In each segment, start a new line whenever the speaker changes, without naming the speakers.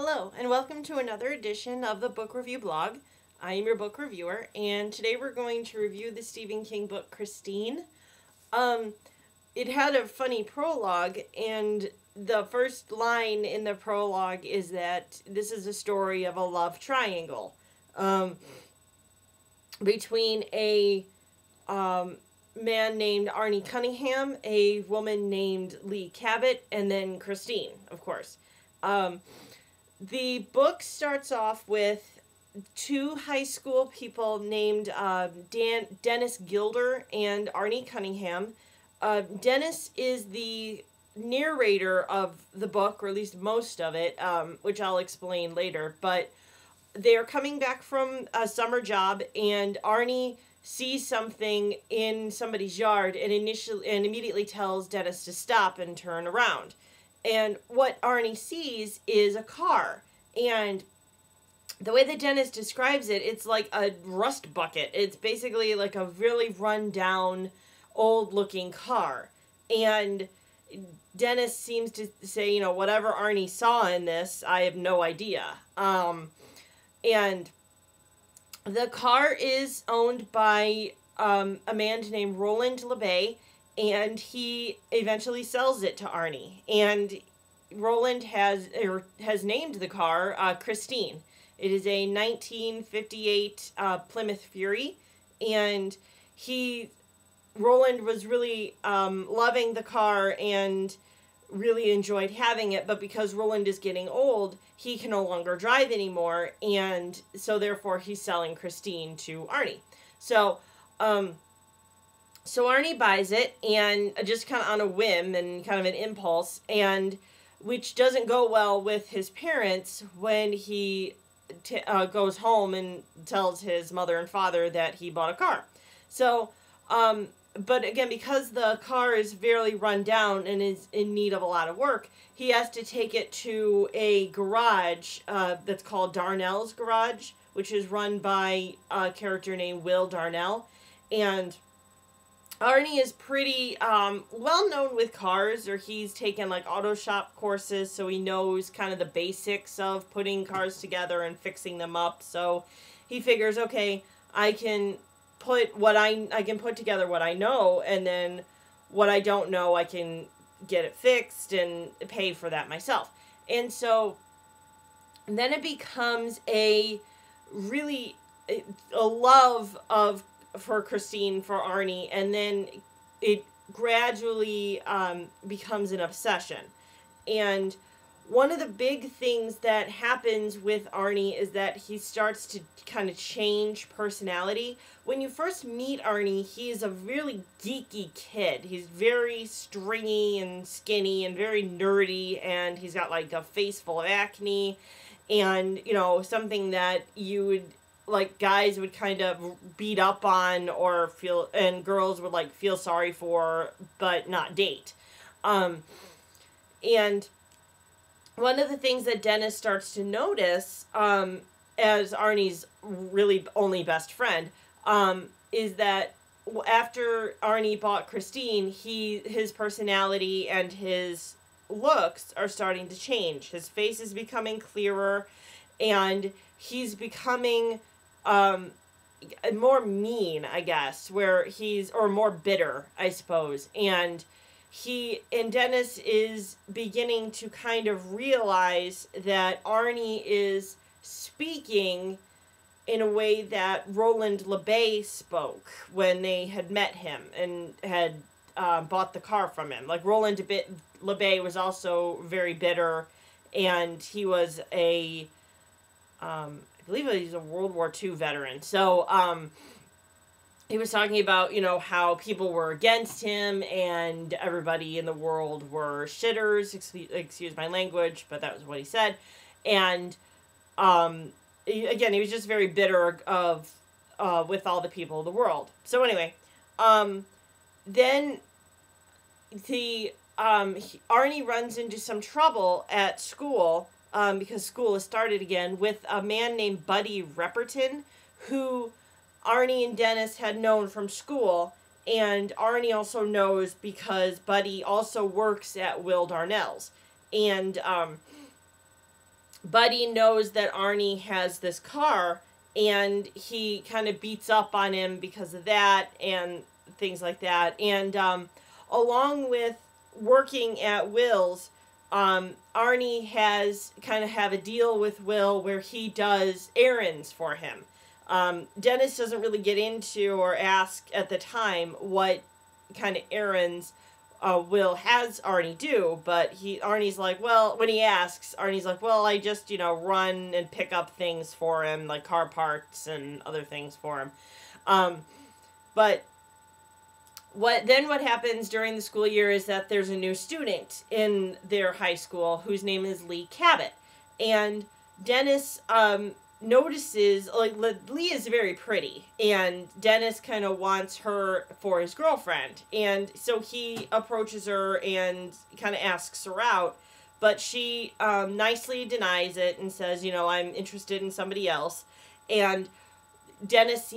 Hello, and welcome to another edition of the Book Review Blog. I am your book reviewer, and today we're going to review the Stephen King book, Christine. It had a funny prologue, and the first line in the prologue is that this is a story of a love triangle between a man named Arnie Cunningham, a woman named Lee Cabot, and then Christine, of course. The book starts off with two high school people named Dennis Gilder and Arnie Cunningham. Dennis is the narrator of the book, or at least most of it, which I'll explain later. But they're coming back from a summer job, and Arnie sees something in somebody's yard and immediately tells Dennis to stop and turn around. And what Arnie sees is a car. And the way that Dennis describes it, it's like a rust bucket. It's basically like a really run-down, old-looking car. And Dennis seems to say, whatever Arnie saw in this, I have no idea. And the car is owned by a man named Roland LeBay, and he eventually sells it to Arnie. And Roland has named the car Christine. It is a 1958 Plymouth Fury, and Roland was really loving the car and really enjoyed having it, but because Roland is getting old, he can no longer drive anymore, and so therefore he's selling Christine to Arnie. So Arnie buys it, and just kind of on a whim and kind of an impulse, and which doesn't go well with his parents when he goes home and tells his mother and father that he bought a car. So, but again, because the car is very run down and is in need of a lot of work, he has to take it to a garage that's called Darnell's Garage, which is run by a character named Will Darnell. And Arnie is pretty well known with cars, or he's taken like auto shop courses, so he knows kind of the basics of putting cars together and fixing them up. So he figures, okay, I can put together what I know, and then what I don't know, I can get it fixed and pay for that myself. And so then it becomes a love for Christine, for Arnie, and then it gradually becomes an obsession. And one of the big things that happens with Arnie is that he starts to kind of change personality. When you first meet Arnie, he's a really geeky kid. He's very stringy and skinny and very nerdy, and he's got like a face full of acne, and something that you would guys would kind of beat up on or and girls would feel sorry for, but not date. And one of the things that Dennis starts to notice, as Arnie's really only best friend, is that after Arnie bought Christine, his personality and his looks are starting to change. His face is becoming clearer, and he's becoming more mean, I guess, or more bitter, I suppose. And Dennis is beginning to kind of realize that Arnie is speaking in a way that Roland LeBay spoke when they had met him and had bought the car from him. Like, Roland LeBay was also very bitter, and he was I believe he's a World War II veteran. So, he was talking about, how people were against him and everybody in the world were shitters, excuse my language, but that was what he said. And, again, he was just very bitter with all the people of the world. So anyway, then Arnie runs into some trouble at school, because school has started again, with a man named Buddy Repperton, who Arnie and Dennis had known from school, and Arnie also knows because Buddy also works at Will Darnell's. And Buddy knows that Arnie has this car, and he kind of beats up on him because of that and things like that. And along with working at Will's, Arnie has kind of have a deal with Will where he does errands for him. Dennis doesn't really get into or ask at the time what kind of errands Will has Arnie do, but Arnie's like, well, when he asks, Arnie's like, well, I just, run and pick up things for him, like car parts and other things for him. But what happens during the school year is that there's a new student in their high school whose name is Lee Cabot. And Dennis notices, like, Lee is very pretty, and Dennis kind of wants her for his girlfriend, and so he approaches her and kind of asks her out, but she nicely denies it and says, I'm interested in somebody else. And Dennis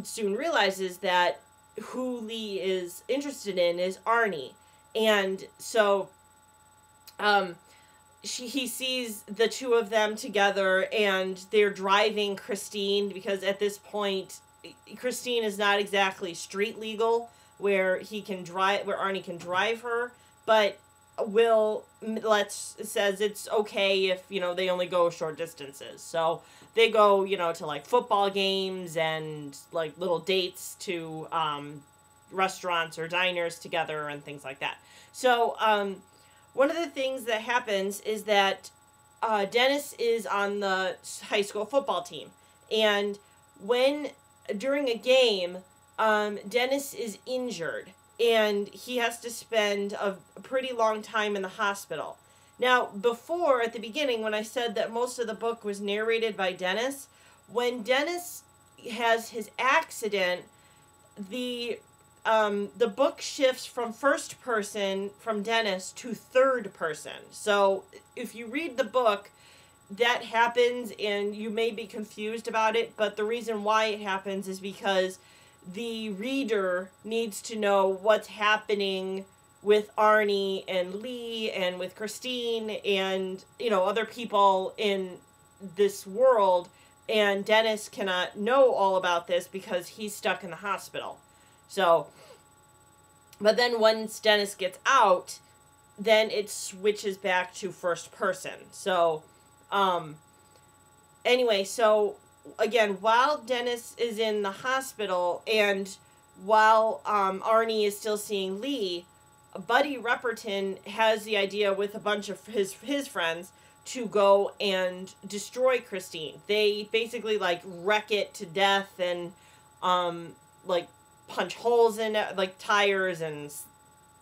soon realizes that who Lee is interested in is Arnie, and so he sees the two of them together, and they're driving Christine, because at this point Christine is not exactly street legal where Arnie can drive her, but Will says it's okay if they only go short distances. So they go to like football games and like little dates to restaurants or diners together and things like that. So one of the things that happens is that Dennis is on the high school football team, and during a game, Dennis is injured, and he has to spend a pretty long time in the hospital. Now, before, at the beginning, when I said that most of the book was narrated by Dennis, when Dennis has his accident, the book shifts from first person from Dennis to third person. So if you read the book, that happens and you may be confused about it, but the reason why it happens is because the reader needs to know what's happening with Arnie and Lee and with Christine and, other people in this world, and Dennis cannot know all about this because he's stuck in the hospital. So, but then once Dennis gets out, then it switches back to first person. So, anyway, so again, while Dennis is in the hospital and while Arnie is still seeing Lee, Buddy Repperton has the idea with a bunch of his friends to go and destroy Christine. They basically like wreck it to death and like punch holes in it, like tires, and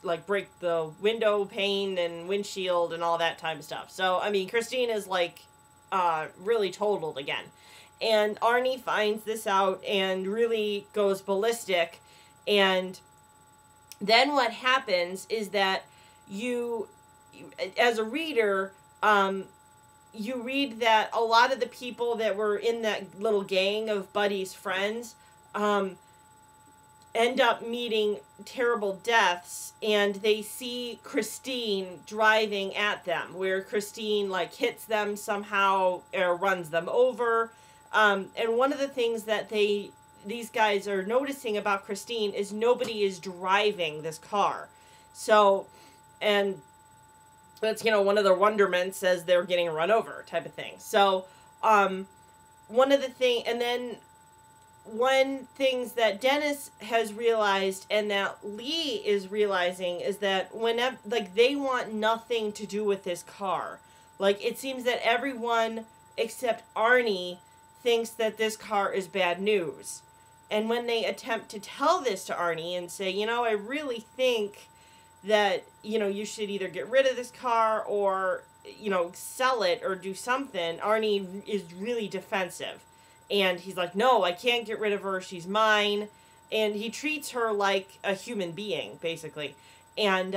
like break the window pane and windshield and all that type of stuff. So I mean, Christine is like really totaled again, and Arnie finds this out and really goes ballistic. And then what happens is that you as a reader, you read that a lot of the people that were in that little gang of Buddy's friends end up meeting terrible deaths, and they see Christine driving at them, where Christine like hits them somehow or runs them over. And one of the things that these guys are noticing about Christine is nobody is driving this car. So, and that's, one of their wonderments as they're getting run over type of thing. So, one things that Dennis has realized and that Lee is realizing is that whenever, like, they want nothing to do with this car. Like, it seems that everyone except Arnie thinks that this car is bad news. And when they attempt to tell this to Arnie and say, I really think that, you should either get rid of this car or, sell it or do something, Arnie is really defensive. And he's like, no, I can't get rid of her. She's mine. And he treats her like a human being, basically. And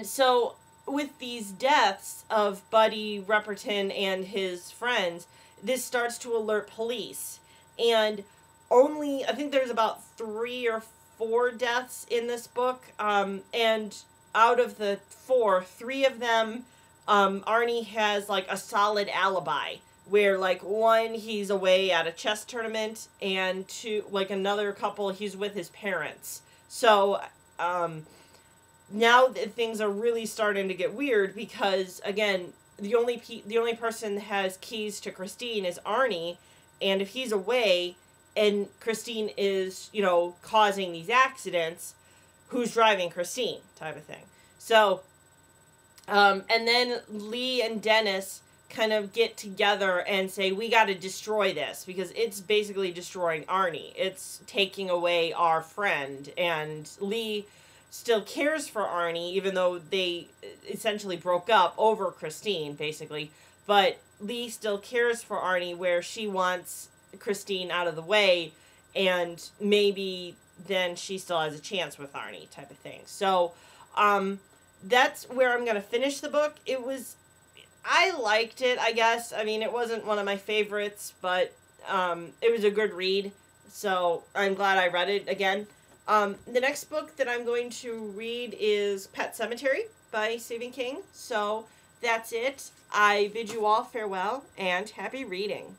so with these deaths of Buddy Repperton and his friends, this starts to alert police. And I think there's about 3 or 4 deaths in this book. And out of the 4, 3 of them Arnie has like a solid alibi where like one he's away at a chess tournament and two like another couple he's with his parents. So now that things are really starting to get weird because again the only person that has keys to Christine is Arnie, and if he's away and Christine is, you know, causing these accidents, who's driving Christine type of thing. So and then Lee and Dennis kind of get together and say, we got to destroy this because it's basically destroying Arnie. It's taking away our friend. And Lee still cares for Arnie, even though they essentially broke up over Christine, basically. But Lee still cares for Arnie, where she wants Christine out of the way, and maybe then she still has a chance with Arnie, type of thing. So, that's where I'm going to finish the book. I liked it, I guess. I mean, it wasn't one of my favorites, but it was a good read, so I'm glad I read it again. The next book that I'm going to read is Pet Sematary by Stephen King. So that's it. I bid you all farewell and happy reading.